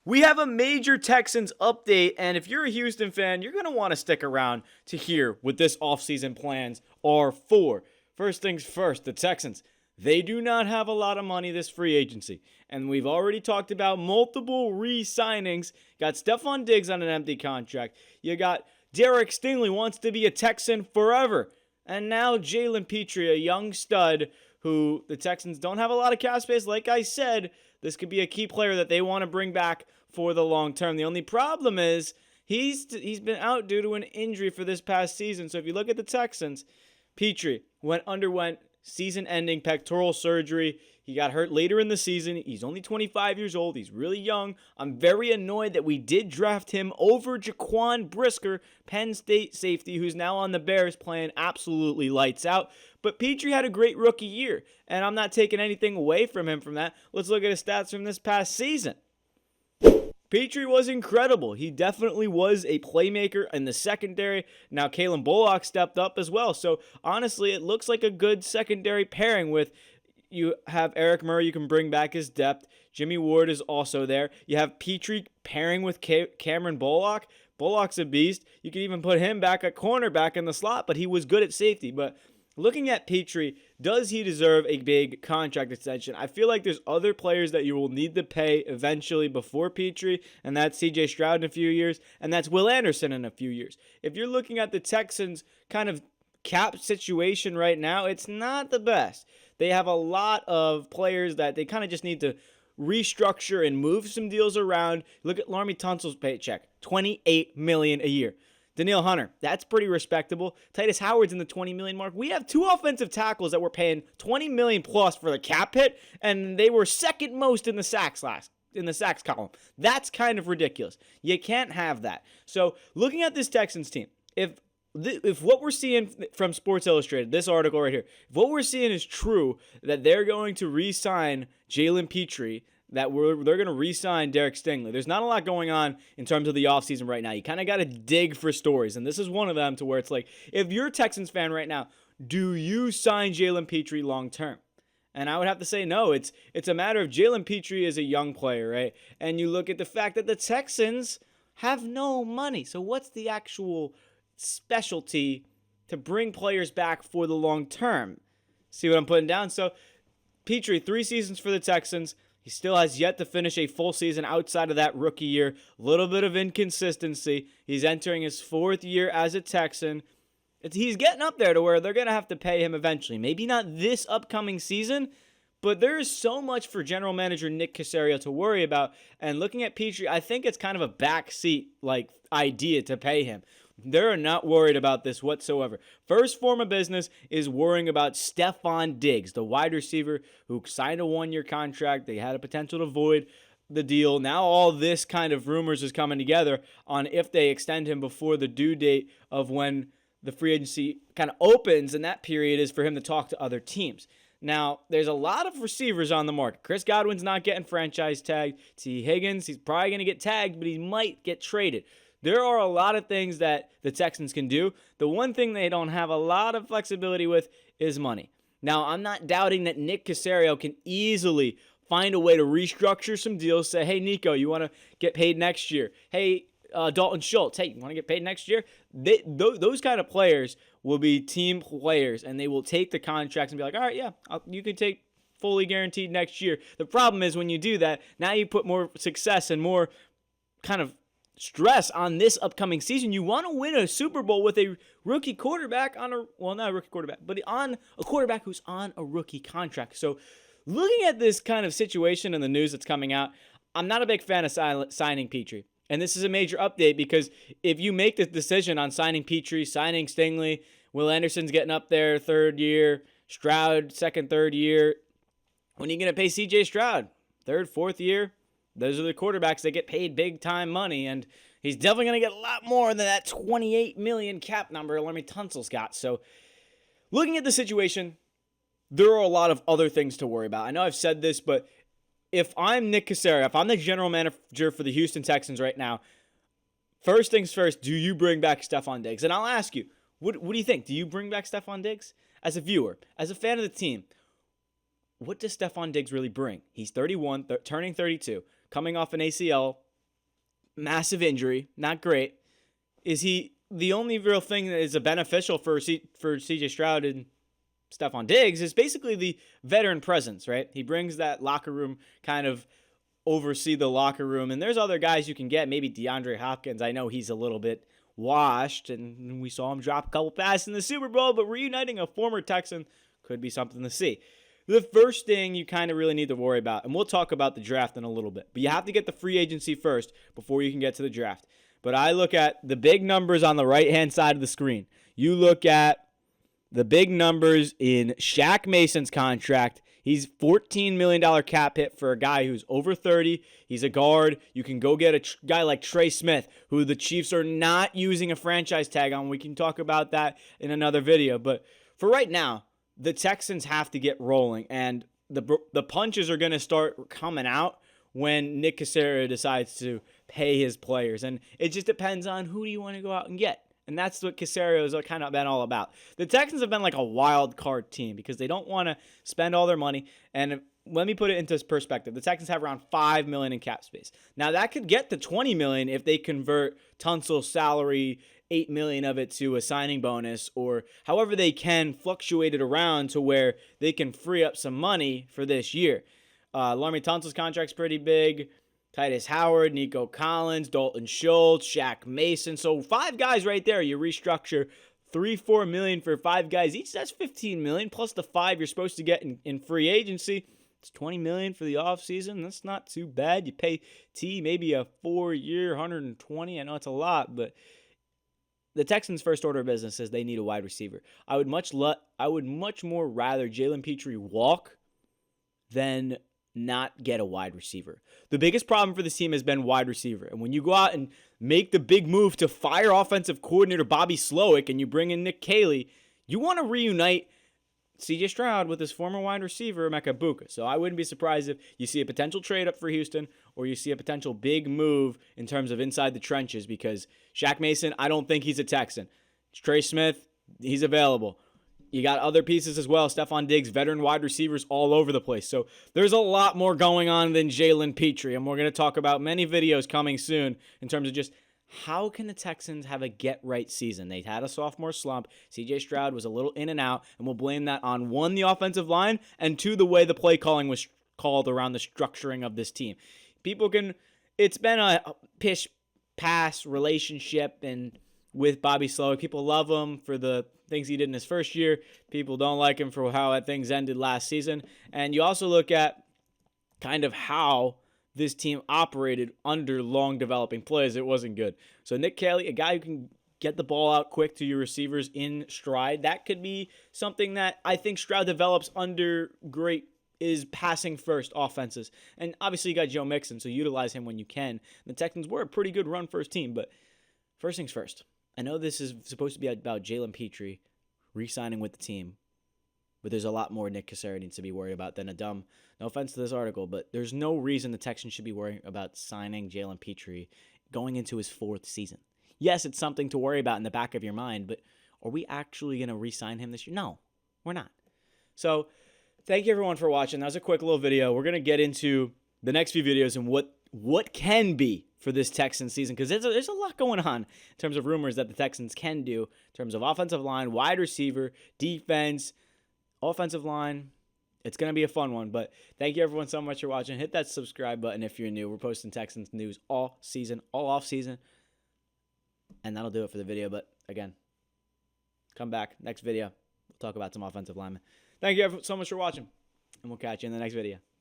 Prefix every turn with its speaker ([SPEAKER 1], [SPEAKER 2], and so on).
[SPEAKER 1] We have a major Texans update, and if you're a Houston fan, you're going to want to stick around to hear what this offseason plans are for. First things first, the Texans. They do not have a lot of money this free agency, and we've already talked about multiple re-signings. Got Stefon Diggs on an empty contract. You got Derek Stingley wants to be a Texan forever. And now Jalen Pitre, a young stud who the Texans don't have a lot of cap space. Like I said, this could be a key player that they want to bring back for the long term. The only problem is he's been out due to an injury for this past season. So if you look at the Texans, Pitre underwent season-ending pectoral surgery. He got hurt later in the season. He's only 25 years old. He's really young. I'm very annoyed that we did draft him over Jaquan Brisker, Penn State safety, who's now on the Bears playing absolutely lights out. But Pitre had a great rookie year, and I'm not taking anything away from him from that. Let's look at his stats from this past season. Pitre was incredible. He definitely was a playmaker in the secondary. Now, Kalen Bullock stepped up as well. So, honestly, it looks like a good secondary pairing with you have Eric Murray you can bring back his depth. Jimmy Ward is also there. You have Pitre pairing with Cameron Bullock. Bullock's a beast. You could even put him back at cornerback in the slot, but he was good at safety. But looking at Pitre, does he deserve a big contract extension? I feel like there's other players that you will need to pay eventually before Pitre, and that's CJ Stroud in a few years, and that's Will Anderson in a few years. If you're looking at the Texans' kind of cap situation right now, it's not the best. They have a lot of players that they kind of just need to restructure and move some deals around. Look at Laremy Tunsil's paycheck, $28 million a year. Danielle Hunter, that's pretty respectable. Titus Howard's in the $20 million mark. We have two offensive tackles that were paying $20 million plus for the cap hit, and they were second most in the sacks column. That's kind of ridiculous. You can't have that. So, looking at this Texans team, if what we're seeing from Sports Illustrated, this article right here, if what we're seeing is true, that they're going to re-sign Jalen Pitre, that they're going to re-sign Derek Stingley. There's not a lot going on in terms of the offseason right now. You kind of got to dig for stories, and this is one of them to where it's like, if you're a Texans fan right now, do you sign Jalen Pitre long-term? And I would have to say no. It's a matter of Jalen Pitre is a young player, right? And you look at the fact that the Texans have no money. So what's the actual specialty to bring players back for the long term? See what I'm putting down? So Pitre, 3 seasons for the Texans. He still has yet to finish a full season outside of that rookie year. A little bit of inconsistency. He's entering his 4th year as a Texan. He's getting up there to where they're going to have to pay him eventually. Maybe not this upcoming season, but there is so much for general manager Nick Caserio to worry about. And looking at Pitre, I think it's kind of a backseat idea to pay him. They're not worried about this whatsoever. First form of business is worrying about Stefon Diggs, the wide receiver who signed a 1-year contract. They had a potential to void the deal. Now all this kind of rumors is coming together on if they extend him before the due date of when the free agency kind of opens, and that period is for him to talk to other teams. Now, there's a lot of receivers on the market. Chris Godwin's not getting franchise tagged. T. Higgins, he's probably going to get tagged, but he might get traded. There are a lot of things that the Texans can do. The one thing they don't have a lot of flexibility with is money. Now, I'm not doubting that Nick Caserio can easily find a way to restructure some deals. Say, hey, Nico, you want to get paid next year? Hey, Dalton Schultz, hey, you want to get paid next year? Those kind of players will be team players, and they will take the contracts and be like, all right, yeah, you can take fully guaranteed next year. The problem is when you do that, now you put more success and more kind of stress on this upcoming season. You want to win a Super Bowl with a rookie quarterback not a rookie quarterback, but on a quarterback who's on a rookie contract. So looking at this kind of situation and the news that's coming out, I'm not a big fan of signing Pitre. And this is a major update because if you make the decision on signing Pitre, signing Stingley, Will Anderson's getting up there 3rd year, Stroud 2nd, 3rd year, when are you going to pay CJ Stroud? 3rd, 4th year? Those are the quarterbacks that get paid big-time money, and he's definitely going to get a lot more than that $28 million cap number Laremy Tunsil's got. So looking at the situation, there are a lot of other things to worry about. I know I've said this, but if I'm Nick Caserio, if I'm the general manager for the Houston Texans right now, first things first, do you bring back Stefon Diggs? And I'll ask you, what do you think? Do you bring back Stefon Diggs? As a viewer, as a fan of the team, what does Stefon Diggs really bring? He's 31, turning 32, coming off an ACL massive injury, not great. Is he the only real thing that is a beneficial for CJ Stroud and Stefon Diggs is basically the veteran presence, right? He brings that locker room kind of oversee the locker room. And there's other guys you can get, maybe DeAndre Hopkins. I know he's a little bit washed, and we saw him drop a couple passes in the Super Bowl, but reuniting a former Texan could be something to see. The first thing you kind of really need to worry about, and we'll talk about the draft in a little bit, but you have to get the free agency first before you can get to the draft. But I look at the big numbers on the right-hand side of the screen. You look at the big numbers in Shaq Mason's contract. He's $14 million cap hit for a guy who's over 30. He's a guard. You can go get a guy like Trey Smith, who the Chiefs are not using a franchise tag on. We can talk about that in another video. But for right now, the Texans have to get rolling. And the punches are going to start coming out when Nick Caserio decides to pay his players. And it just depends on who do you want to go out and get. And that's what Caserio has kind of been all about. The Texans have been like a wild card team because they don't want to spend all their money. And let me put it into perspective. The Texans have around $5 million in cap space. Now, that could get to $20 million if they convert Tunsil's salary, $8 million of it to a signing bonus, or however they can fluctuate it around to where they can free up some money for this year. Laremy Tunsil's contract's pretty big. Titus Howard, Nico Collins, Dalton Schultz, Shaq Mason. So 5 guys right there. You restructure $3-4 million for 5 guys each. That's $15 million plus the 5 you're supposed to get in free agency. It's $20 million for the offseason. That's not too bad. You pay T maybe a 4-year, $120. I know it's a lot, but the Texans' first order of business is they need a wide receiver. I would much more rather Jalen Pitre walk than not get a wide receiver. The biggest problem for this team has been wide receiver. And when you go out and make the big move to fire offensive coordinator Bobby Slowick and you bring in Nick Caley, you want to reunite CJ Stroud with his former wide receiver, Emeka Egbuka. So I wouldn't be surprised if you see a potential trade up for Houston or you see a potential big move in terms of inside the trenches because Shaq Mason, I don't think he's a Texan. Trey Smith, he's available. You got other pieces as well. Stefon Diggs, veteran wide receivers all over the place. So there's a lot more going on than Jalen Pitre. And we're going to talk about many videos coming soon in terms of just how can the Texans have a get-right season. They had a sophomore slump. CJ Stroud was a little in and out. And we'll blame that on, 1, the offensive line, and 2, the way the play calling was called around the structuring of this team. It's been a pish-pass relationship and with Bobby Slowick. People love him for the things he did in his first year. People don't like him for how things ended last season. And you also look at kind of how this team operated under long developing plays. It wasn't good. So Nick Caley, a guy who can get the ball out quick to your receivers in stride, that could be something that I think Stroud develops under great is passing first offenses. And obviously you got Joe Mixon, so utilize him when you can. The Texans were a pretty good run first team, but first things first. I know this is supposed to be about Jalen Pitre re-signing with the team, but there's a lot more Nick Caserio needs to be worried about than no offense to this article, but there's no reason the Texans should be worrying about signing Jalen Pitre going into his 4th season. Yes, it's something to worry about in the back of your mind, but are we actually going to re-sign him this year? No, we're not. So thank you everyone for watching. That was a quick little video. We're going to get into the next few videos and what can be for this Texans season, because there's a lot going on in terms of rumors that the Texans can do in terms of offensive line, wide receiver, defense, offensive line. It's going to be a fun one, but thank you everyone so much for watching. Hit that subscribe button if you're new. We're posting Texans news all season, all off season, and that'll do it for the video. But again, come back next video. We'll talk about some offensive linemen. Thank you so much for watching, and we'll catch you in the next video.